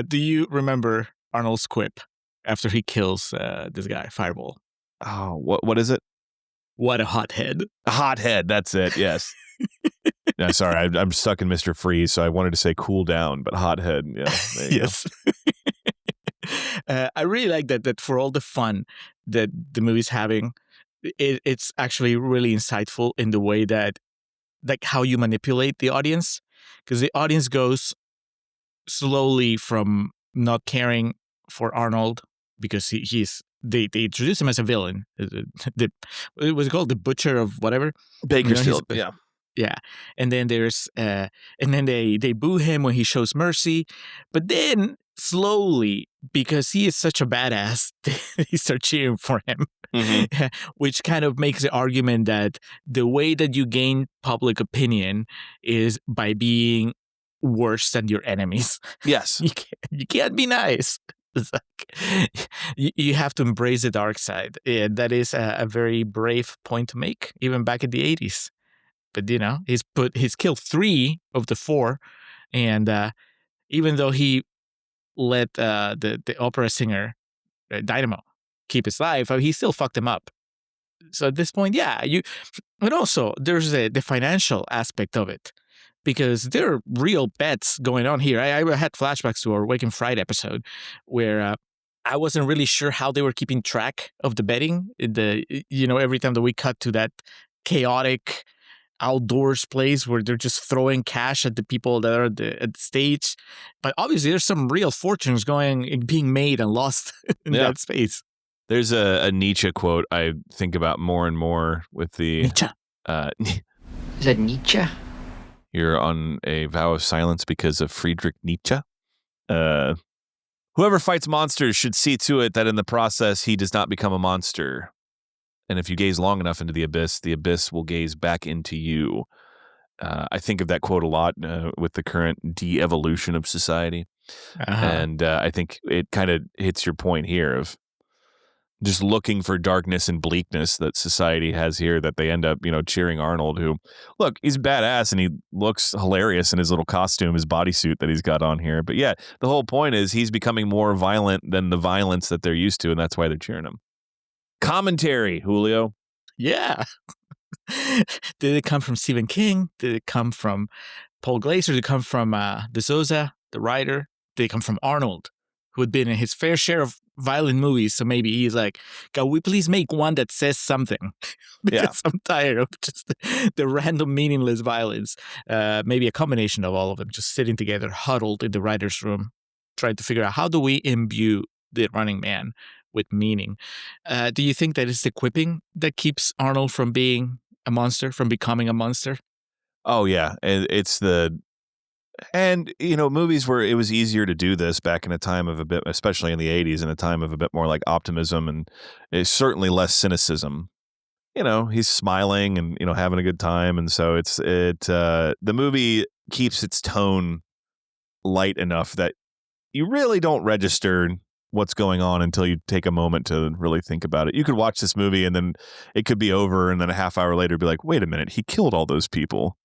Do you remember Arnold's quip after he kills this guy, Fireball? Oh, what is it? What a hothead. A hothead, that's it, yes. No, sorry, I'm stuck in Mr. Freeze, so I wanted to say cool down, but hothead, yeah. Yes. I really like that for all the fun that the movie's having, it's actually really insightful in the way that, how you manipulate the audience, because the audience goes slowly from not caring for Arnold because they introduce him as a villain. It was called the Butcher of whatever. Bakersfield, yeah. Yeah, and then they boo him when he shows mercy, but then slowly, because he is such a badass, they start cheering for him, mm-hmm. Which kind of makes the argument that the way that you gain public opinion is by being worse than your enemies. Yes, you can't be nice. It's you have to embrace the dark side. Yeah, that is a very brave point to make, even back in the 80s. But he's killed 3 of the 4, and even though he let the opera singer Dynamo keep his life, he still fucked him up. So at this point, and also there's the financial aspect of it, because there are real bets going on here. I had flashbacks to our Waking Friday episode where I wasn't really sure how they were keeping track of the betting. Every time that we cut to that chaotic outdoors place where they're just throwing cash at the people that are at the stage, but obviously there's some real fortunes being made and lost in that space. There's a Nietzsche quote I think about more and more with the Nietzsche. Is that Nietzsche? You're on a vow of silence because of Friedrich Nietzsche. Whoever fights monsters should see to it that in the process he does not become a monster. And if you gaze long enough into the abyss will gaze back into you. I think of that quote a lot with the current de-evolution of society. And I think it kind of hits your point here of just looking for darkness and bleakness that society has here, that they end up, cheering Arnold, who, look, he's badass and he looks hilarious in his little costume, his bodysuit that he's got on here. But yeah, the whole point is he's becoming more violent than the violence that they're used to, and that's why they're cheering him. Commentary, Julio. Yeah. Did it come from Stephen King? Did it come from Paul Glaser? Did it come from De Souza, the writer? Did it come from Arnold, who had been in his fair share of violent movies? So maybe he's like, can we please make one that says something? Because I'm tired of just the random meaningless violence. Maybe a combination of all of them, just sitting together, huddled in the writer's room, trying to figure out how do we imbue the running man with meaning. Do you think that it's the quipping that keeps Arnold from being a monster, from becoming a monster? Oh, yeah. It's movies where it was easier to do this back in a time of a bit, especially in the 80s, in a time of a bit more like optimism and certainly less cynicism. He's smiling and, having a good time. And so the movie keeps its tone light enough that you really don't register what's going on until you take a moment to really think about it. You could watch this movie and then it could be over, and then a half hour later be like, wait a minute, he killed all those people.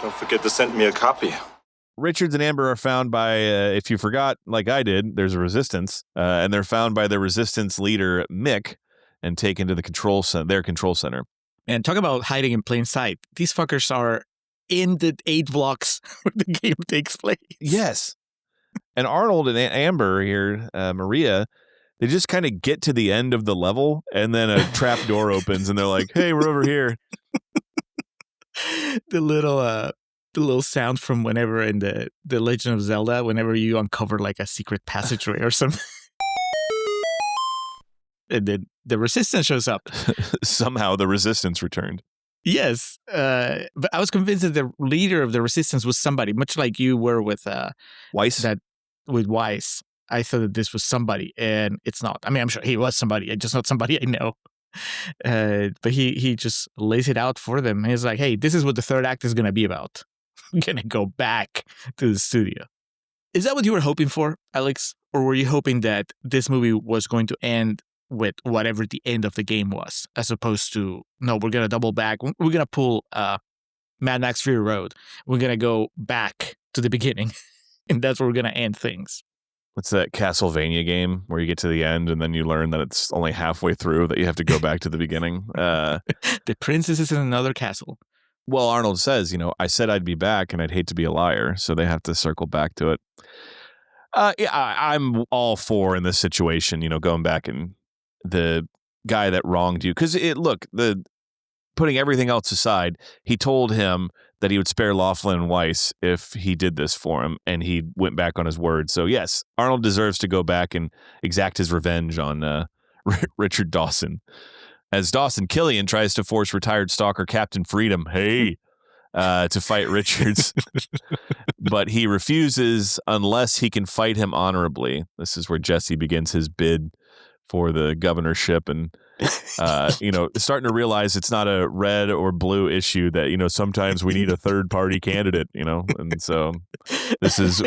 Don't forget to send me a copy. Richards and Amber are found by, if you forgot, like I did, there's a resistance, and they're found by the resistance leader, Mick, and taken to their control center. And talk about hiding in plain sight. These fuckers are in the 8 blocks where the game takes place. Yes. And Arnold and Amber here, Maria, they just kind of get to the end of the level, and then a trap door opens, and they're like, "Hey, we're over here." The little sound from whenever in the Legend of Zelda, whenever you uncover like a secret passageway or something, and then the resistance shows up. Somehow the resistance returned. Yes, but I was convinced that the leader of the resistance was somebody, much like you were with Weiss. With Weiss. I thought that this was somebody, and it's not. I mean, I'm sure he was somebody, just not somebody I know. But he just lays it out for them. He's like, "Hey, this is what the third act is going to be about. I'm going to go back to the studio." Is that what you were hoping for, Alex? Or were you hoping that this movie was going to end with whatever the end of the game was, as opposed to, no, we're going to double back. We're going to pull Mad Max Fury Road. We're going to go back to the beginning, and that's where we're going to end things. What's that Castlevania game where you get to the end and then you learn that it's only halfway through that you have to go back to the beginning? The princess is in another castle. Well, Arnold says, I said I'd be back and I'd hate to be a liar, so they have to circle back to it. I'm all for in this situation, going back and the guy that wronged you. Because putting everything else aside, he told him that he would spare Laughlin and Weiss if he did this for him, and he went back on his word. So yes, Arnold deserves to go back and exact his revenge on Richard Dawson. As Dawson Killian tries to force retired stalker Captain Freedom, to fight Richards. But he refuses unless he can fight him honorably. This is where Jesse begins his bid for the governorship, and starting to realize it's not a red or blue issue, that sometimes we need a third party candidate, and so this is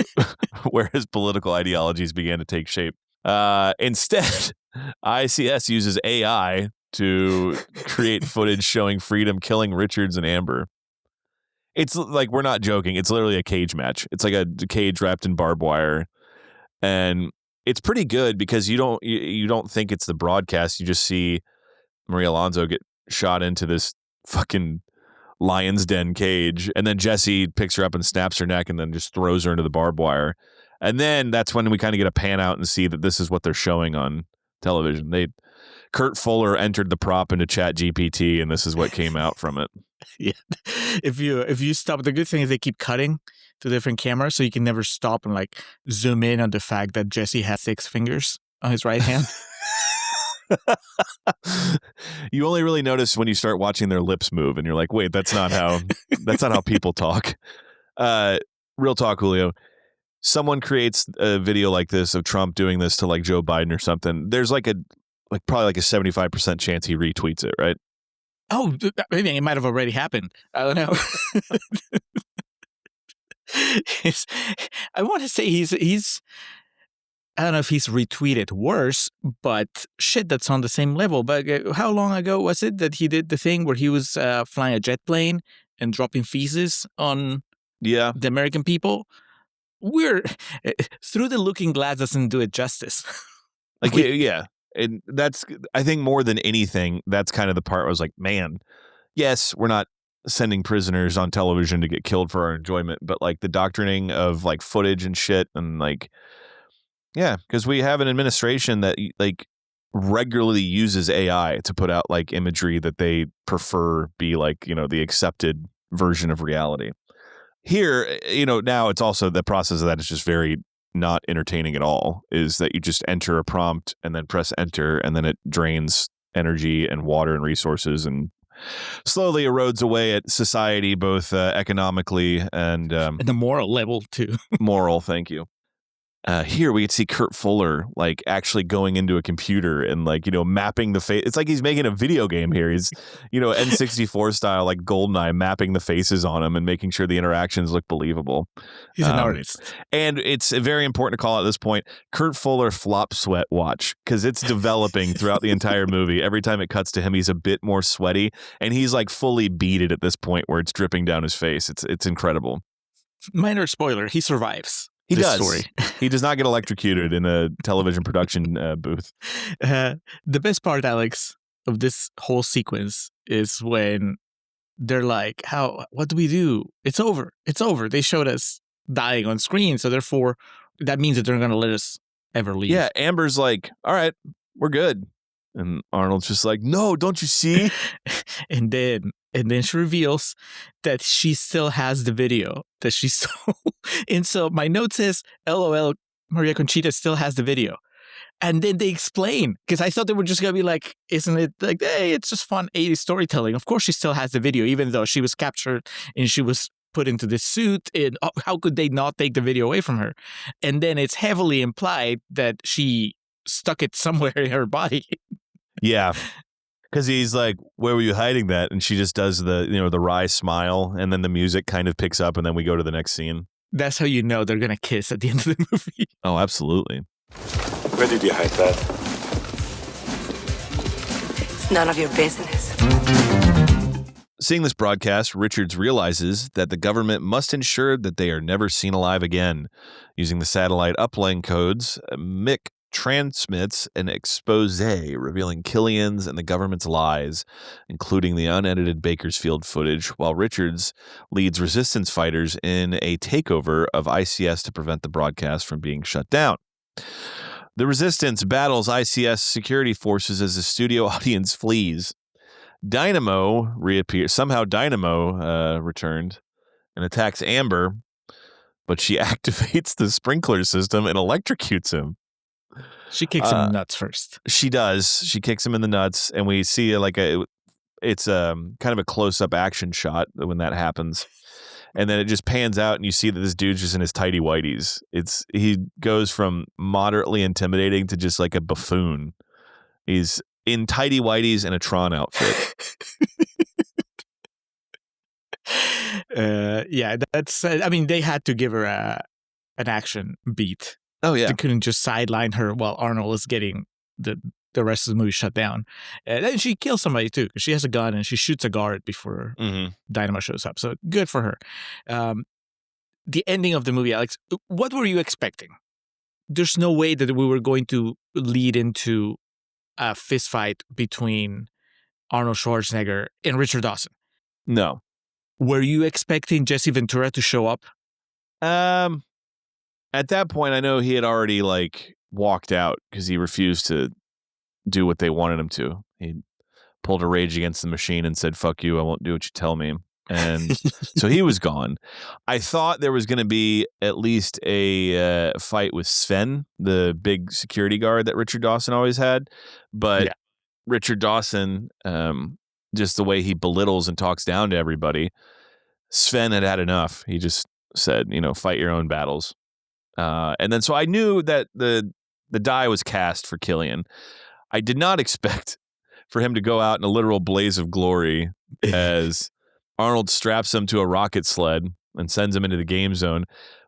where his political ideologies began to take shape. Instead, ICS uses AI to create footage showing Freedom killing Richards and Amber. It's like, we're not joking, it's literally a cage match. It's like a cage wrapped in barbed wire, and it's pretty good because you don't think it's the broadcast. You just see Maria Alonso get shot into this fucking lion's den cage, and then Jesse picks her up and snaps her neck and then just throws her into the barbed wire. And then that's when we kind of get a pan out and see that this is what they're showing on television. Kurt Fuller entered the prop into ChatGPT, and this is what came out from it. Yeah. If you stop, the good thing is they keep cutting to different cameras, so you can never stop and like zoom in on the fact that Jesse has 6 fingers on his right hand. You only really notice when you start watching their lips move, and you're like, wait, that's not how people talk. Real talk, Julio. Someone creates a video like this of Trump doing this to like Joe Biden or something. There's probably like a 75% chance he retweets it, right? Oh, maybe it might have already happened. I don't know. I want to say he's I don't know if he's retweeted worse, but shit, that's on the same level. But how long ago was it that he did the thing where he was flying a jet plane and dropping feces on the American people? We're through the looking glass doesn't do it justice. And that's, I think more than anything, that's kind of the part where I was like, man, yes, we're not sending prisoners on television to get killed for our enjoyment, but like the doctrining of like footage and shit and like, yeah, because we have an administration that like regularly uses AI to put out like imagery that they prefer be like, the accepted version of reality. Here, now it's also the process of that is just very not entertaining at all, is that you just enter a prompt and then press enter and then it drains energy and water and resources and slowly erodes away at society, both economically and the moral level too. Moral, thank you. Here we get to see Kurt Fuller like actually going into a computer and like, mapping the face. It's like he's making a video game here. He's, N64 style, like GoldenEye, mapping the faces on him and making sure the interactions look believable. He's an artist. And it's very important to call out at this point, Kurt Fuller flop sweat watch, because it's developing throughout the entire movie. Every time it cuts to him, he's a bit more sweaty and he's like fully beaded at this point where it's dripping down his face. It's incredible. Minor spoiler, he survives. He does. Story. He does not get electrocuted in a television production booth. The best part, Alex, of this whole sequence is when they're like, what do we do? It's over. It's over. They showed us dying on screen. So therefore, that means that they're going to let us ever leave. Yeah. Amber's like, all right, we're good. And Arnold's just like, no, don't you see? and then she reveals that she still has the video that she stole. And so my note says, LOL, Maria Conchita still has the video. And then they explain, because I thought they were just going to be like, isn't it like, hey, it's just fun 80s storytelling. Of course she still has the video, even though she was captured and she was put into this suit. And how could they not take the video away from her? And then it's heavily implied that she stuck it somewhere in her body. Yeah. Because he's like, where were you hiding that? And she just does the, the wry smile. And then the music kind of picks up and then we go to the next scene. That's how you know they're going to kiss at the end of the movie. Oh, absolutely. Where did you hide that? It's none of your business. Seeing this broadcast, Richards realizes that the government must ensure that they are never seen alive again. Using the satellite uplink codes, Mick transmits an expose revealing Killian's and the government's lies, including the unedited Bakersfield footage, while Richards leads resistance fighters in a takeover of ICS to prevent the broadcast from being shut down. The resistance battles ICS security forces as the studio audience flees. Dynamo reappears. Somehow Dynamo returned and attacks Amber, but she activates the sprinkler system and electrocutes him. She kicks him in the nuts first. She does. She kicks him in the nuts, and we see it's kind of a close-up action shot when that happens. And then it just pans out, and you see that this dude's just in his tighty whities. He goes from moderately intimidating to just like a buffoon. He's in tighty whities and a Tron outfit. That's. I mean, they had to give her an action beat. Oh yeah, they couldn't just sideline her while Arnold is getting the rest of the movie shut down. And then she kills somebody too, because she has a gun and she shoots a guard before Dynamo shows up. So good for her. The ending of the movie, Alex, what were you expecting? There's no way that we were going to lead into a fist fight between Arnold Schwarzenegger and Richard Dawson. No. Were you expecting Jesse Ventura to show up? At that point, I know he had already like walked out because he refused to do what they wanted him to. He pulled a Rage Against the Machine and said, fuck you, I won't do what you tell me. And so he was gone. I thought there was going to be at least a fight with Sven, the big security guard that Richard Dawson always had. But Richard Dawson, just the way he belittles and talks down to everybody, Sven had enough. He just said, fight your own battles. And then so I knew that the die was cast for Killian. I did not expect for him to go out in a literal blaze of glory as Arnold straps him to a rocket sled and sends him into the game zone.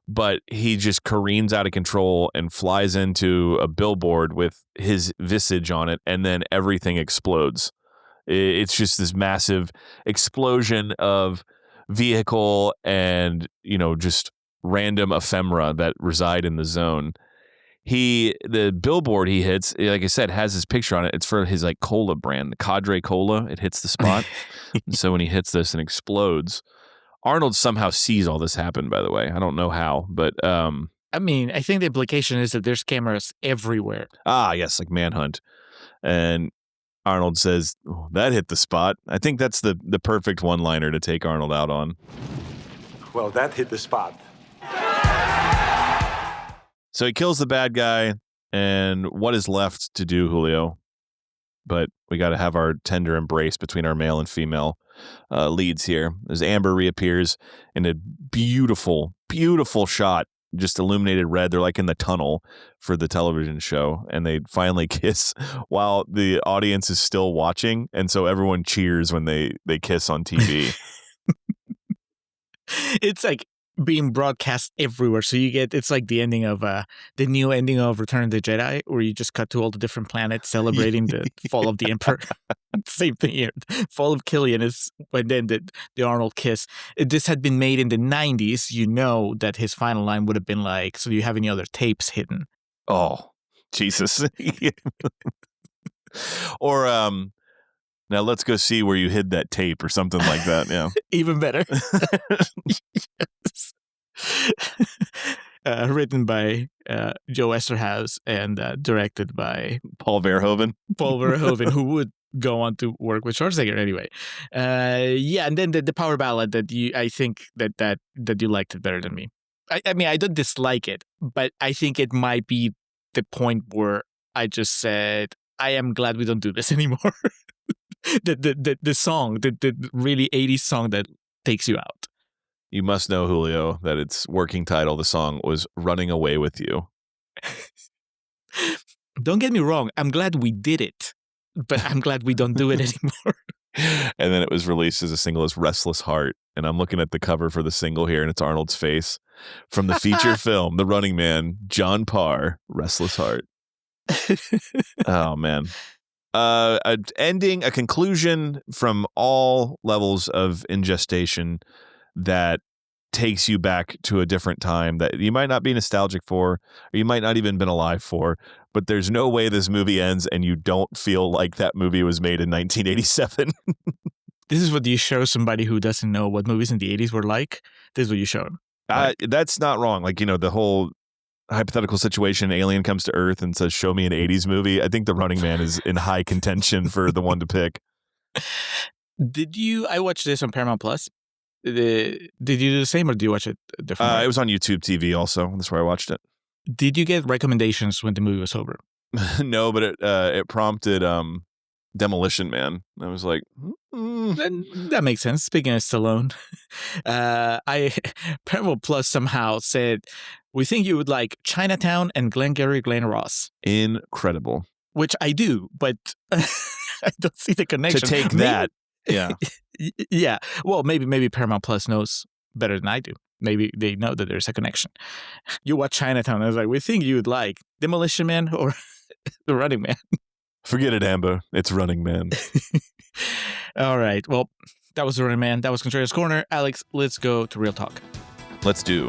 But he just careens out of control and flies into a billboard with his visage on it, and then everything explodes. It's just this massive explosion of vehicle and, just random ephemera that reside in the zone. The billboard he hits, like I said, has his picture on it. It's for his cola brand, the Cadre Cola. It hits the spot. So when he hits this and explodes, Arnold somehow sees all this happen, by the way. I don't know how, but I think the implication is that there's cameras everywhere. Yes, like Manhunt. And Arnold says, "Oh, that hit the spot." I think that's the perfect one-liner to take Arnold out on. Well, that hit the spot. So he kills the bad guy, and what is left to do, Julio? But we got to have our tender embrace between our male and female leads here. As Amber reappears in a beautiful, beautiful shot, just illuminated red. They're like in the tunnel for the television show, and they finally kiss while the audience is still watching, and so everyone cheers when they kiss on TV. It's like being broadcast everywhere. So it's like the ending of the new ending of Return of the Jedi, where you just cut to all the different planets celebrating the fall of the Emperor. Same thing here. Fall of Killian is when then the Arnold kiss. If this had been made in the 90s, that his final line would have been like, "So do you have any other tapes hidden?" Oh, Jesus. Or now let's go see where you hid that tape or something like that. Yeah. Even better. Yes. Written by Joe Esterhaus and directed by Paul Verhoeven. Paul Verhoeven, who would go on to work with Schwarzenegger anyway. And then the power ballad that I think that you liked it better than me. I don't dislike it, but I think it might be the point where I just said, I am glad we don't do this anymore. the song, the really 80s song that takes you out. You must know, Julio, that its working title, the song, was Running Away With You. Don't get me wrong. I'm glad we did it, but I'm glad we don't do it anymore. And then it was released as a single as Restless Heart. And I'm looking at the cover for the single here, and it's Arnold's face from the feature film, The Running Man, John Parr, Restless Heart. Oh, man. A conclusion from all levels of ingestation that takes you back to a different time that you might not be nostalgic for, or you might not even been alive for, but there's no way this movie ends and you don't feel like that movie was made in 1987. This is what you show somebody who doesn't know what movies in the 80s were like. This is what you show them. Right? That's not wrong. The whole hypothetical situation, alien comes to Earth and says, "Show me an 80s movie." I think The Running Man is in high contention for the one to pick. I watched this on Paramount Plus. Did you do the same, or did you watch it differently? It was on YouTube TV also. That's where I watched it. Did you get recommendations when the movie was over? No, but it prompted Demolition Man. I was like, That makes sense. Speaking of Stallone, Paramount Plus somehow said, "We think you would like Chinatown and Glengarry Glen Ross." Incredible. Which I do, but I don't see the connection. To take that. Yeah. Yeah. Well, maybe Paramount Plus knows better than I do. Maybe they know that there's a connection. You watch Chinatown, I was like, "We think you would like Demolition Man or The Running Man." Forget it, Amber. It's Running Man. All right. Well, that was The Running Man. That was Contrarians Corner. Alex, let's go to Real Talk. Let's do.